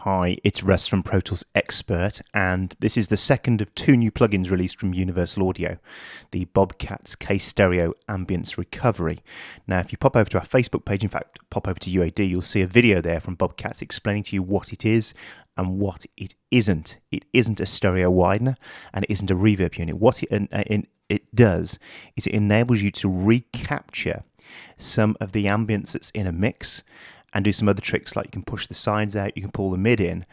Hi, it's Russ from Pro Tools Expert, and this is the second of two new plugins released from Universal Audio, the Katz Case Stereo Ambience Recovery. Now, if you pop over to our Facebook page, in fact, pop over to UAD, you'll see a video there from Katz explaining to you what it is and what it isn't. It isn't a stereo widener, and it isn't a reverb unit. What it does is it enables you to recapture some of the ambience that's in a mix and do some other tricks, like you can push the sides out, you can pull the mid in,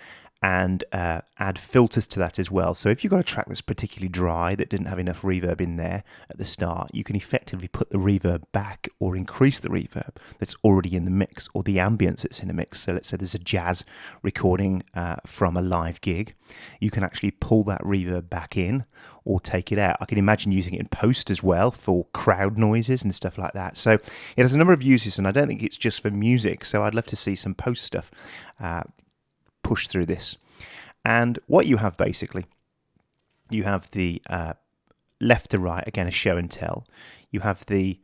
and add filters to that as well. So if you've got a track that's particularly dry, that didn't have enough reverb in there at the start, you can effectively put the reverb back or increase the reverb that's already in the mix, or the ambience that's in the mix. So let's say there's a jazz recording from a live gig. You can actually pull that reverb back in or take it out. I can imagine using it in post as well for crowd noises and stuff like that. So it has a number of uses, and I don't think it's just for music. So I'd love to see some post stuff push through this. And what you have basically, you have the left to right, again a show and tell. You have the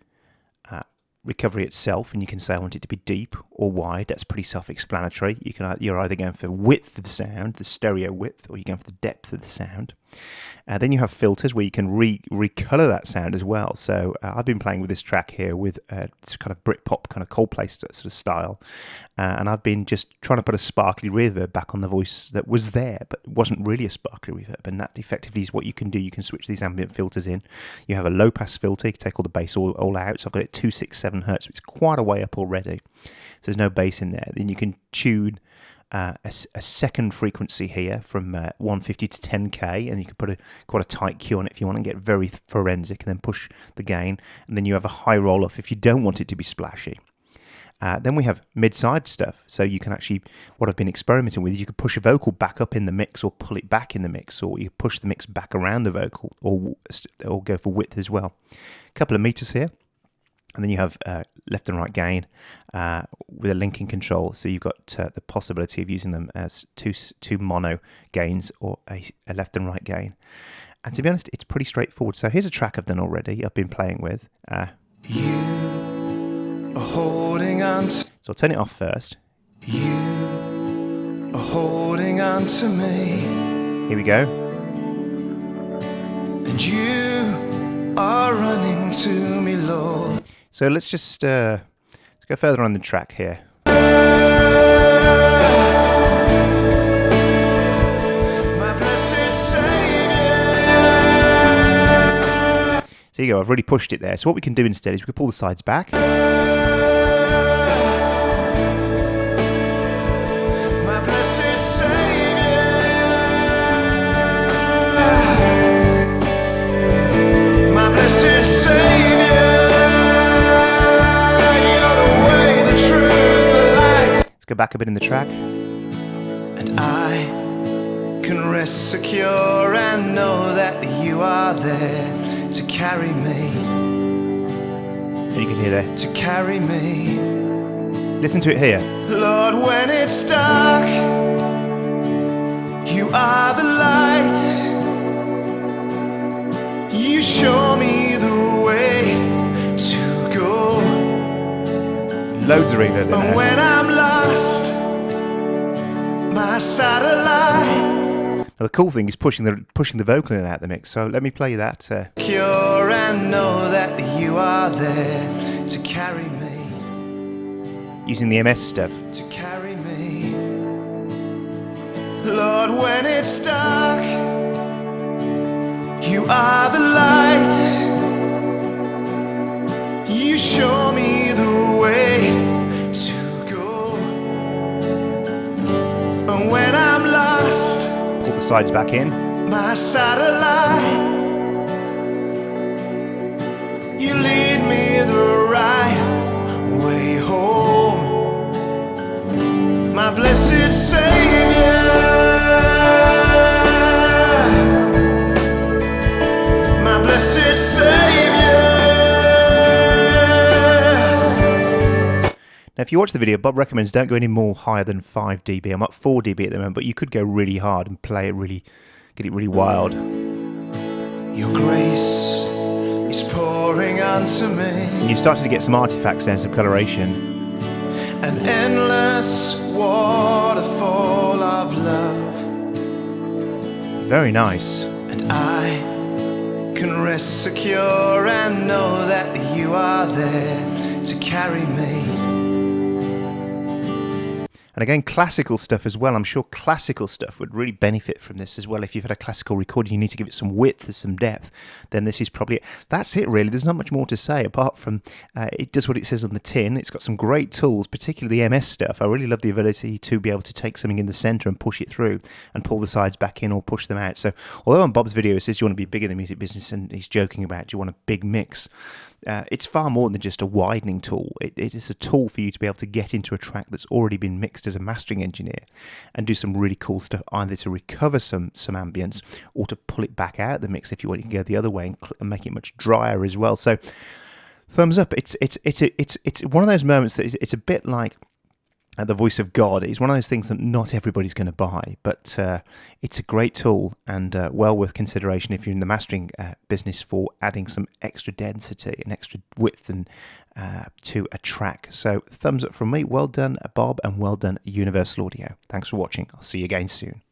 recovery itself, and you can say I want it to be deep or wide. That's pretty self-explanatory. You're either going for width of the sound, the stereo width, or you're going for the depth of the sound. Then you have filters where you can recolor that sound as well. So I've been playing with this track here with this kind of Britpop, kind of Coldplay sort of style, and I've been just trying to put a sparkly reverb back on the voice that was there, but it wasn't really a sparkly reverb. And that effectively is what you can do. You can switch these ambient filters in. You have a low pass filter. You can take all the bass all out. So I've got it 267 hertz. It's quite a way up already. So there's no bass in there. Then you can tune a second frequency here from 150 to 10k, and you can put quite a tight Q on it if you want and get very forensic, and then push the gain, and then you have a high roll off if you don't want it to be splashy. Then we have mid-side stuff, so you can actually, what I've been experimenting with, you can push a vocal back up in the mix or pull it back in the mix, or you push the mix back around the vocal, or go for width as well. A couple of meters here. And then you have left and right gain with a linking control. So you've got the possibility of using them as two mono gains or a left and right gain. And to be honest, it's pretty straightforward. So here's a track I've done already, I've been playing with. You are holding on to... So I'll turn it off first. You are holding on to me. Here we go. And you are running to me, Lord. So let's just let's go further on the track here. My blessed Savior. So you go, I've already pushed it there. So what we can do instead is we can pull the sides back. My blessed Savior. My blessed Savior. Go back a bit in the track. And I can rest secure and know that you are there to carry me. And you can hear there. To carry me. Listen to it here. Lord, when it's dark, you are the light. You show me the way to go. Loads of reverb in there. And when I'm lost, my satellite. Now the cool thing is pushing the vocal in and out the mix. So let me play that. Cure and know that you are there to carry me. Using the MS stuff. To carry me. Lord, when it's dark, you are the light. You show me the way to go. And when I'm lost, pull the sides back in. My satellite, you lead me the right way home. My blessed Savior. My blessed Savior. Now, if you watch the video, Bob recommends don't go any more higher than 5 dB. I'm at 4 dB at the moment, but you could go really hard and play it really, get it really wild. Your grace is pouring onto me. And you're starting to get some artifacts there, some coloration. An endless waterfall of love. Very nice. And I can rest secure and know that you are there to carry me. And again, classical stuff as well. I'm sure classical stuff would really benefit from this as well. If you've had a classical recording, you need to give it some width and some depth, then this is probably it. That's it, really. There's not much more to say apart from it does what it says on the tin. It's got some great tools, particularly the MS stuff. I really love the ability to be able to take something in the center and push it through and pull the sides back in or push them out. So although on Bob's video it says you want to be bigger in the music business, and he's joking about do you want a big mix, it's far more than just a widening tool. It is a tool for you to be able to get into a track that's already been mixed as a mastering engineer and do some really cool stuff, either to recover some ambience or to pull it back out of the mix if you want. You can go the other way and make it much drier as well. So thumbs up. It's one of those moments that it's a bit like the voice of God. It's one of those things that not everybody's going to buy, but it's a great tool and well worth consideration if you're in the mastering business for adding some extra density and extra width and to a track. So thumbs up from me. Well done, Bob, and well done, Universal Audio. Thanks for watching. I'll see you again soon.